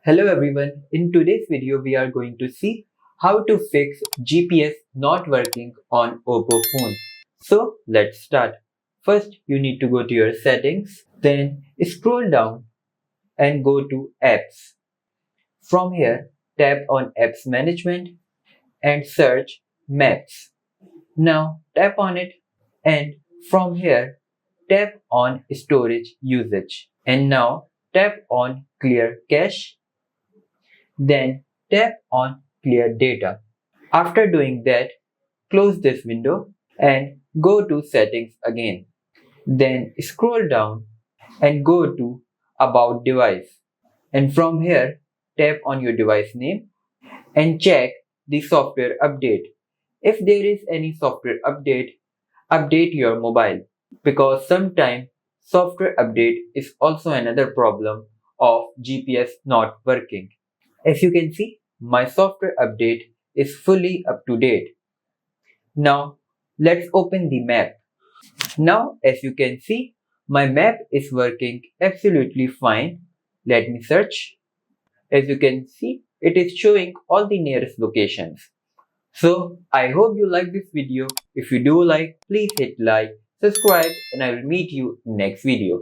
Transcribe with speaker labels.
Speaker 1: Hello everyone, in today's video we are going to see how to fix GPS not working on Oppo phone. So let's start. First you need to go to your settings, then scroll down and go to apps. From here tap on apps management and search maps. Now tap on it and from here tap on storage usage and now tap on clear cache. Then tap on Clear Data. After doing that, close this window and go to Settings again. Then scroll down and go to About Device. And from here, tap on your device name and check the software update. If there is any software update, update your mobile because sometimes software update is also another problem of GPS not working. As you can see, my software update is fully up to date. Now, let's open the map. Now, as you can see, my map is working absolutely fine. Let me search. As you can see, it is showing all the nearest locations. So, I hope you like this video. If you do like, please hit like, subscribe, and I will meet you in next video.